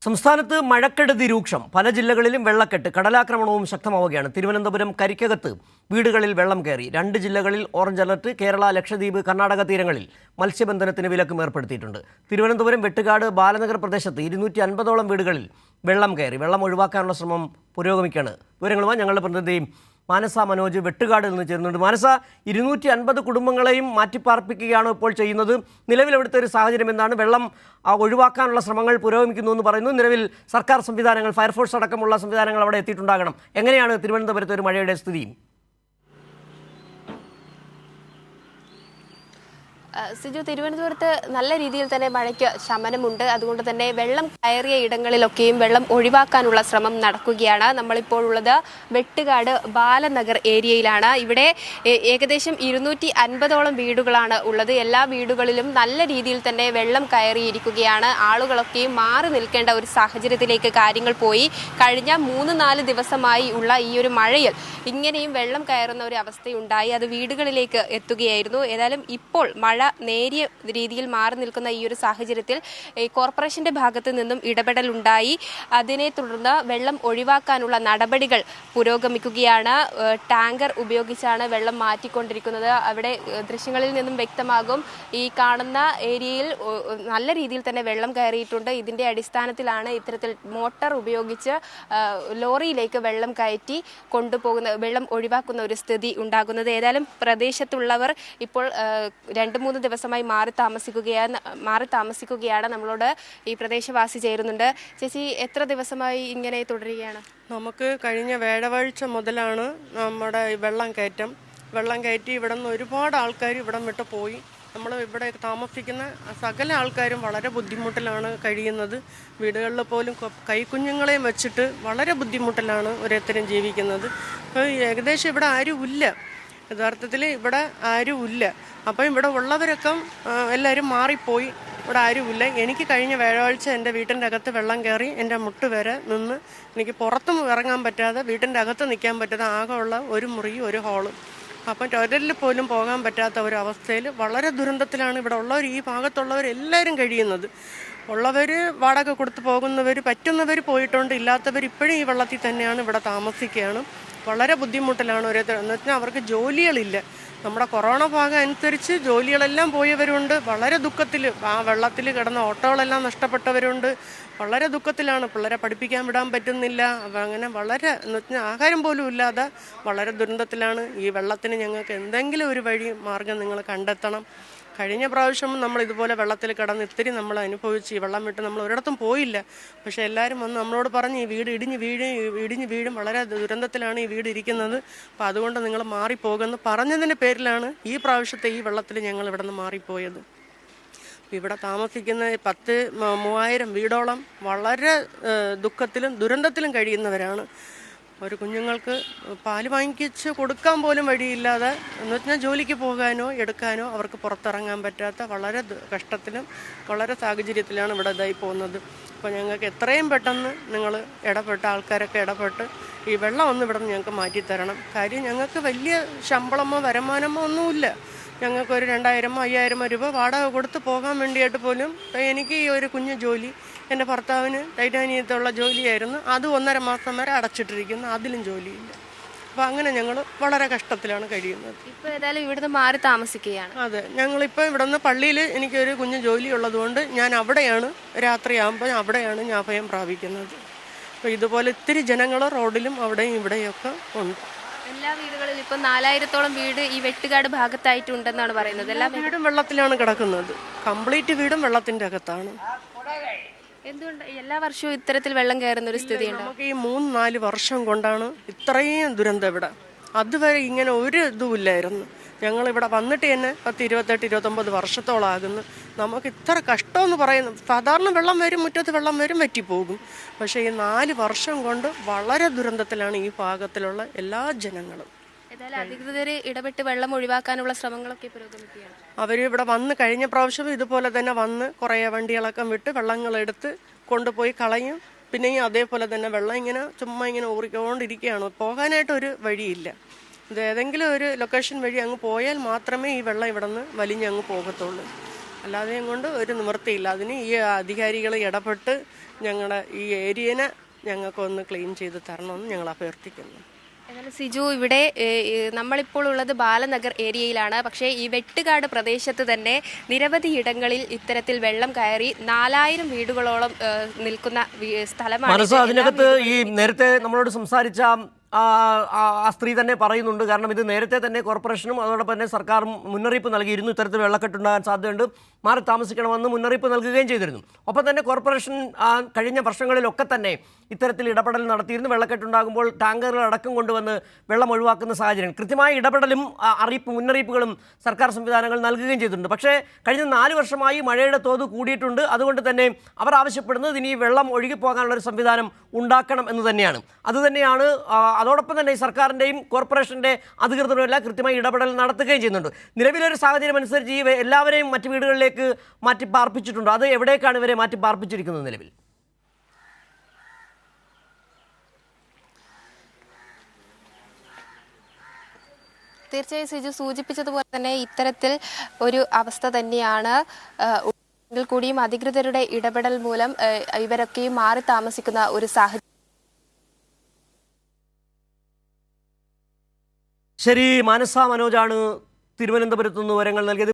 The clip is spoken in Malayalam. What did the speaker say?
സംസ്ഥാനത്ത് മഴക്കെടുതി രൂക്ഷം. പല ജില്ലകളിലും വെള്ളക്കെട്ട്, കടലാക്രമണവും ശക്തമാവുകയാണ്. തിരുവനന്തപുരം കരിക്കകത്ത് വീടുകളിൽ വെള്ളം കയറി. 2 ജില്ലകളിൽ ഓറഞ്ച് അലർട്ട്. കേരള, ലക്ഷദ്വീപ്, കർണാടക തീരങ്ങളിൽ മത്സ്യബന്ധനത്തിന് വിലക്കും ഏർപ്പെടുത്തിയിട്ടുണ്ട്. തിരുവനന്തപുരം വെട്ടുകാട് ബാലനഗർ പ്രദേശത്ത് 250ഓളം വീടുകളിൽ വെള്ളം കയറി. വെള്ളം ഒഴിവാക്കാനുള്ള ശ്രമം പുരോഗമിക്കുകയാണ്. വിവരങ്ങളുമായി ഞങ്ങളുടെ പ്രതിനിധി മാനസ മനോജ് വെട്ടുകാടിൽ നിന്ന് ചേരുന്നുണ്ട്. മാനസ, 250 കുടുംബങ്ങളെയും മാറ്റിപ്പാർപ്പിക്കുകയാണ് ഇപ്പോൾ ചെയ്യുന്നത്. നിലവിൽ അവിടുത്തെ ഒരു സാഹചര്യം എന്താണ്? വെള്ളം ഒഴിവാക്കാനുള്ള ശ്രമങ്ങൾ പുരോഗമിക്കുന്നു എന്ന് പറയുന്നു. നിലവിൽ സർക്കാർ സംവിധാനങ്ങൾ, ഫയർഫോഴ്സ് അടക്കമുള്ള സംവിധാനങ്ങൾ അവിടെ എത്തിയിട്ടുണ്ടാകണം. എങ്ങനെയാണ് തിരുവനന്തപുരത്ത് ഒരു മഴയുടെ സ്ഥിതി? സിജു, തിരുവനന്തപുരത്ത് നല്ല രീതിയിൽ തന്നെ മഴയ്ക്ക് ശമനമുണ്ട്. അതുകൊണ്ട് തന്നെ വെള്ളം കയറിയ ഇടങ്ങളിലൊക്കെയും വെള്ളം ഒഴിവാക്കാനുള്ള ശ്രമം നടക്കുകയാണ്. നമ്മളിപ്പോൾ ഉള്ളത് വെട്ടുകാട് ബാലനഗർ ഏരിയയിലാണ്. ഇവിടെ ഏകദേശം 250ഓളം വീടുകളാണ് ഉള്ളത്. എല്ലാ വീടുകളിലും നല്ല രീതിയിൽ തന്നെ വെള്ളം കയറിയിരിക്കുകയാണ്. ആളുകളൊക്കെയും മാറി നിൽക്കേണ്ട ഒരു സാഹചര്യത്തിലേക്ക് കാര്യങ്ങൾ പോയി. കഴിഞ്ഞ 3-4 ദിവസമായി ഉള്ള ഈ ഒരു മഴയിൽ ഇങ്ങനെയും വെള്ളം കയറുന്ന ഒരു അവസ്ഥയുണ്ടായി. അത് വീടുകളിലേക്ക് എത്തുകയായിരുന്നു. ഏതായാലും ഇപ്പോൾ മഴ നേരിയ രീതിയിൽ മാറി നിൽക്കുന്ന ഈ ഒരു സാഹചര്യത്തിൽ കോർപ്പറേഷന്റെ ഭാഗത്ത് നിന്നും ഇടപെടലുണ്ടായി. അതിനെ തുടർന്ന് വെള്ളം ഒഴിവാക്കാനുള്ള നടപടികൾ പുരോഗമിക്കുകയാണ്. ടാങ്കർ ഉപയോഗിച്ചാണ് വെള്ളം മാറ്റിക്കൊണ്ടിരിക്കുന്നത്. അവിടെ ദൃശ്യങ്ങളിൽ നിന്നും വ്യക്തമാകും, ഈ കാണുന്ന ഏരിയയിൽ നല്ല രീതിയിൽ തന്നെ വെള്ളം കയറിയിട്ടുണ്ട്. ഇതിന്റെ അടിസ്ഥാനത്തിലാണ് ഇത്തരത്തിൽ മോട്ടോർ ഉപയോഗിച്ച് ലോറിയിലേക്ക് വെള്ളം കയറ്റി കൊണ്ടുപോകുന്ന, വെള്ളം ഒഴിവാക്കുന്ന ഒരു സ്ഥിതി ഉണ്ടാകുന്നത്. ഏതായാലും പ്രദേശത്തുള്ളവർ ഇപ്പോൾ 2-3 ദിവസമായി മാറി താമസിക്കുകയാണ്. നമ്മളോട് ഈ പ്രദേശവാസി ചേരുന്നുണ്ട്. ചേച്ചി, എത്ര ദിവസമായി ഇങ്ങനെ തുടരുകയാണ്? നമുക്ക് കഴിഞ്ഞ വ്യാഴാഴ്ച മുതലാണ് നമ്മുടെ വെള്ളം കയറ്റി ഇവിടെ നിന്ന് ഒരുപാട് ആൾക്കാർ ഇവിടം വിട്ട് പോയി. നമ്മൾ ഇവിടെ താമസിക്കുന്ന സകല ആൾക്കാരും വളരെ ബുദ്ധിമുട്ടിലാണ് കഴിയുന്നത്. വീടുകളിൽ പോലും കൈക്കുഞ്ഞുങ്ങളെയും വെച്ചിട്ട് വളരെ ബുദ്ധിമുട്ടിലാണ് ഓരോരുത്തരും ജീവിക്കുന്നത്. അപ്പോൾ ഏകദേശം ഇവിടെ ആരുമില്ല, യഥാർത്ഥത്തിൽ ഇവിടെ ആരുമില്ല. അപ്പം ഇവിടെ ഉള്ളവരൊക്കെ എല്ലാവരും മാറിപ്പോയി, ഇവിടെ ആരുമില്ല. എനിക്ക് കഴിഞ്ഞ വ്യാഴാഴ്ച എൻ്റെ വീട്ടിൻ്റെ അകത്ത് വെള്ളം കയറി. എൻ്റെ മുട്ട് വരെ നിന്ന് എനിക്ക് പുറത്തും ഇറങ്ങാൻ പറ്റാതെ, വീട്ടിൻ്റെ അകത്ത് നിൽക്കാൻ പറ്റാതെ, ആകെ ഉള്ള ഒരു മുറി, ഒരു ഹാള്. അപ്പം ടോയ്ലറ്റിൽ പോലും പോകാൻ പറ്റാത്ത ഒരവസ്ഥയിൽ വളരെ ദുരന്തത്തിലാണ് ഇവിടെ ഉള്ളവർ, ഈ ഭാഗത്തുള്ളവരെല്ലാവരും കഴിയുന്നത്. ഉള്ളവർ വാടക കൊടുത്ത് പോകുന്നവർ, പറ്റുന്നവർ പോയിട്ടുണ്ട്. ഇല്ലാത്തവർ ഇപ്പോഴും ഈ വെള്ളത്തിൽ തന്നെയാണ് ഇവിടെ താമസിക്കുകയാണ്. വളരെ ബുദ്ധിമുട്ടിലാണ് ഓരോരുത്തർ. എന്ന് വെച്ചാൽ അവർക്ക് ജോലികളില്ല. നമ്മുടെ കൊറോണ ഭാഗം അനുസരിച്ച് ജോലികളെല്ലാം പോയവരുണ്ട്. വളരെ ദുഃഖത്തിൽ ആ വെള്ളത്തിൽ കിടന്ന ഓട്ടോകളെല്ലാം നഷ്ടപ്പെട്ടവരുണ്ട്. വളരെ ദുഃഖത്തിലാണ്. പിള്ളേരെ പഠിപ്പിക്കാൻ വിടാൻ പറ്റുന്നില്ല. അങ്ങനെ വളരെ, എന്ന് വെച്ചാൽ ആഹാരം പോലും ഇല്ലാതെ വളരെ ദുരന്തത്തിലാണ്. ഈ വെള്ളത്തിന് ഞങ്ങൾക്ക് എന്തെങ്കിലും ഒരു മാർഗം നിങ്ങൾ കണ്ടെത്തണം. കഴിഞ്ഞ പ്രാവശ്യം നമ്മൾ ഇതുപോലെ വെള്ളത്തിൽ കിടന്ന് ഇത്തിരി നമ്മൾ അനുഭവിച്ച്, ഈ വെള്ളം വിട്ട് നമ്മൾ ഒരിടത്തും പോയില്ല. പക്ഷേ എല്ലാവരും വന്ന് നമ്മളോട് പറഞ്ഞ് ഈ വീട് ഇടിഞ്ഞ് വീഴും, വളരെ ദുരന്തത്തിലാണ് ഈ വീട് ഇരിക്കുന്നത്, അപ്പോൾ അതുകൊണ്ട് നിങ്ങൾ മാറിപ്പോകുമെന്ന് പറഞ്ഞതിൻ്റെ പേരിലാണ് ഈ പ്രാവശ്യത്തെ ഈ വെള്ളത്തിൽ ഞങ്ങൾ ഇവിടെ നിന്ന് മാറിപ്പോയത്. ഇവിടെ താമസിക്കുന്ന 10,000 വീടോളം വളരെ ദുഃഖത്തിലും ദുരന്തത്തിലും കഴിയുന്നവരാണ്. ഒരു കുഞ്ഞുങ്ങൾക്ക് പാല് വാങ്ങിച്ച് കൊടുക്കാൻ പോലും വഴിയില്ലാതെ, എന്ന് വെച്ചാൽ ജോലിക്ക് പോകാനോ എടുക്കാനോ അവർക്ക് പുറത്തിറങ്ങാൻ പറ്റാത്ത വളരെ കഷ്ടത്തിലും വളരെ സാഹചര്യത്തിലാണ് ഇവിടെ ഇതായി പോകുന്നത്. അപ്പോൾ ഞങ്ങൾക്ക് എത്രയും പെട്ടെന്ന് നിങ്ങൾ ആൾക്കാരൊക്കെ ഇടപെട്ട് ഈ വെള്ളം ഒന്ന് ഇവിടെ നിന്ന് ഞങ്ങൾക്ക് മാറ്റിത്തരണം. കാര്യം ഞങ്ങൾക്ക് വലിയ ശമ്പളമോ വരുമാനമോ ഒന്നുമില്ല. ഞങ്ങൾക്കൊരു 2,000-5,000 രൂപ വാടക കൊടുത്ത് പോകാൻ വേണ്ടിയിട്ട് പോലും, എനിക്ക് ഈ ഒരു കുഞ്ഞു ജോലി, എൻ്റെ ഭർത്താവിന് ടൈറ്റാനിയത്തുള്ള ജോലിയായിരുന്നു, അത് 1.5 മാസം വരെ അടച്ചിട്ടിരിക്കുന്നു, അതിലും ജോലിയില്ല. അപ്പോൾ അങ്ങനെ ഞങ്ങൾ വളരെ കഷ്ടത്തിലാണ് കഴിയുന്നത്. ഇപ്പോൾ ഏതായാലും ഇവിടുന്ന് മാറി താമസിക്കുകയാണ്. അതെ, ഞങ്ങളിപ്പോൾ ഇവിടെ നിന്ന് പള്ളിയിൽ എനിക്കൊരു കുഞ്ഞു ജോലി ഉള്ളതുകൊണ്ട് ഞാൻ അവിടെയാണ്, രാത്രിയാകുമ്പോൾ അവിടെയാണ് ഞാൻ അഭയം പ്രാപിക്കുന്നത്. അപ്പോൾ ഇതുപോലെ ഇത്തിരി ജനങ്ങൾ റോഡിലും അവിടെയും ഇവിടെയൊക്കെ ഉണ്ട്. എല്ലാ വീടുകളിലും ഇപ്പം 4,000ഓളം വീട് ഈ വെട്ടുകാട് ഭാഗത്തായിട്ടുണ്ടെന്നാണ് പറയുന്നത്. എല്ലാ വീടും വെള്ളത്തിലാണ് കിടക്കുന്നത്. കംപ്ലീറ്റ് വീടും വെള്ളത്തിൻ്റെ അകത്താണ്. എന്തുകൊണ്ട് എല്ലാ വർഷവും ഇത്തരത്തിൽ വെള്ളം കയറുന്ന ഒരു സ്ഥിതിയുണ്ട്? നമുക്ക് ഈ 3-4 വർഷം കൊണ്ടാണ് ഇത്രയും ദുരന്തം ഇവിടെ. അതുവരെ ഇങ്ങനെ ഒരു ഇതുമില്ലായിരുന്നു. ഞങ്ങളിവിടെ വന്നിട്ട് തന്നെ 28-29 വർഷത്തോളമാകുന്നു. നമുക്ക് ഇത്ര കഷ്ടമെന്ന് പറയുന്നു. സാധാരണ വെള്ളം വരും, മുറ്റത്ത് വെള്ളം വരും, വറ്റിപ്പോകും. പക്ഷേ ഈ 4 വർഷം കൊണ്ട് വളരെ ദുരന്തത്തിലാണ് ഈ ഭാഗത്തിലുള്ള എല്ലാ ജനങ്ങളും. അധികൃതർ ഇടപെട്ട് വെള്ളം ഒഴിവാക്കാനുള്ള ശ്രമങ്ങളൊക്കെ പുരോഗമിക്കുകയാണ്. അവരിവിടെ വന്ന് കഴിഞ്ഞ പ്രാവശ്യം ഇതുപോലെ തന്നെ വന്ന് കുറേ വണ്ടികളൊക്കെ വിട്ട് വെള്ളങ്ങളെടുത്ത് കൊണ്ടുപോയി കളയും. പിന്നെയും അതേപോലെ തന്നെ വെള്ളം ഇങ്ങനെ ചുമ്മാ ഇങ്ങനെ ഊറിക്കൊണ്ടിരിക്കുകയാണ്. പോകാനായിട്ടൊരു വഴിയില്ല. ഇത് ഏതെങ്കിലും ഒരു ലൊക്കേഷൻ വഴി അങ്ങ് പോയാൽ മാത്രമേ ഈ വെള്ളം ഇവിടെ നിന്ന് വലിഞ്ഞങ്ങ് പോകത്തുള്ളൂ. അല്ലാതെയും കൊണ്ട് ഒരു നിവൃത്തിയില്ല. അതിന് ഈ അധികാരികൾ ഇടപെട്ട് ഞങ്ങളുടെ ഈ ഏരിയനെ ഞങ്ങൾക്കൊന്ന് ക്ലീൻ ചെയ്ത് തരണമെന്ന് ഞങ്ങൾ അഭ്യർത്ഥിക്കുന്നു. എന്നാലും സിജു, ഇവിടെ നമ്മളിപ്പോൾ ഉള്ളത് ബാലനഗർ ഏരിയയിലാണ്. പക്ഷേ ഈ വെട്ടുകാട് പ്രദേശത്ത് തന്നെ നിരവധി ഇടങ്ങളിൽ ഇത്തരത്തിൽ വെള്ളം കയറി 4000 വീടുകളോളം നിൽക്കുന്ന സ്ഥലമാണ്. അതിനകത്ത് ഈ നേരത്തെ നമ്മളോട് സംസാരിച്ച ആ സ്ത്രീ തന്നെ പറയുന്നുണ്ട്. കാരണം ഇത് നേരത്തെ തന്നെ കോർപ്പറേഷനും അതോടൊപ്പം തന്നെ സർക്കാരും മുന്നറിയിപ്പ് നൽകിയിരുന്നു, ഇത്തരത്തിൽ വെള്ളക്കെട്ടുണ്ടാകാൻ സാധ്യതയുണ്ട്, മാറി താമസിക്കണമെന്ന് മുന്നറിയിപ്പ് നൽകുകയും ചെയ്തിരുന്നു. ഒപ്പം തന്നെ കോർപ്പറേഷൻ കഴിഞ്ഞ വർഷങ്ങളിലൊക്കെ തന്നെ ഇത്തരത്തിൽ ഇടപെടൽ നടത്തിയിരുന്നു. വെള്ളക്കെട്ടുണ്ടാകുമ്പോൾ ടാങ്കറുകൾ അടക്കം കൊണ്ടുവന്ന് വെള്ളം ഒഴിവാക്കുന്ന സാഹചര്യം, കൃത്യമായ ഇടപെടലും മുന്നറിയിപ്പുകളും സർക്കാർ സംവിധാനങ്ങൾ നൽകുകയും ചെയ്തിട്ടുണ്ട്. പക്ഷേ കഴിഞ്ഞ 4 വർഷമായി മഴയുടെ തോത് കൂടിയിട്ടുണ്ട്. അതുകൊണ്ട് തന്നെ അവർ ആവശ്യപ്പെടുന്നത് ഇനി വെള്ളം ഒഴുകിപ്പോകാനുള്ളൊരു സംവിധാനം ഉണ്ടാക്കണം എന്ന് തന്നെയാണ്. അതുതന്നെയാണ് അതോടൊപ്പം തന്നെ സർക്കാരിൻ്റെയും കോർപ്പറേഷൻ്റെ അധികൃതരും എല്ലാം കൃത്യമായി ഇടപെടൽ നടത്തുകയും ചെയ്യുന്നുണ്ട്. നിലവിലൊരു സാഹചര്യം അനുസരിച്ച് ഈ എല്ലാവരെയും മറ്റ് വീടുകളിലേക്ക് മാറ്റി പാർപ്പിച്ചിട്ടുണ്ട്. അത് എവിടേക്കാണ് ഇവരെ മാറ്റി പാർപ്പിച്ചിരിക്കുന്നത് നിലവിൽ? തീർച്ചയായും സിജു സൂചിപ്പിച്ചതുപോലെ തന്നെ ഇത്തരത്തിൽ ഒരു അവസ്ഥ തന്നെയാണ്. എങ്കിൽ കൂടിയും അധികൃതരുടെ ഇടപെടൽ മൂലം ഇവരൊക്കെയും മാറി താമസിക്കുന്ന ഒരു സാഹചര്യം. ശരി, മാനസ മനോജാണ് തിരുവനന്തപുരത്ത് നിന്ന് വിവരങ്ങൾ നൽകിയത്.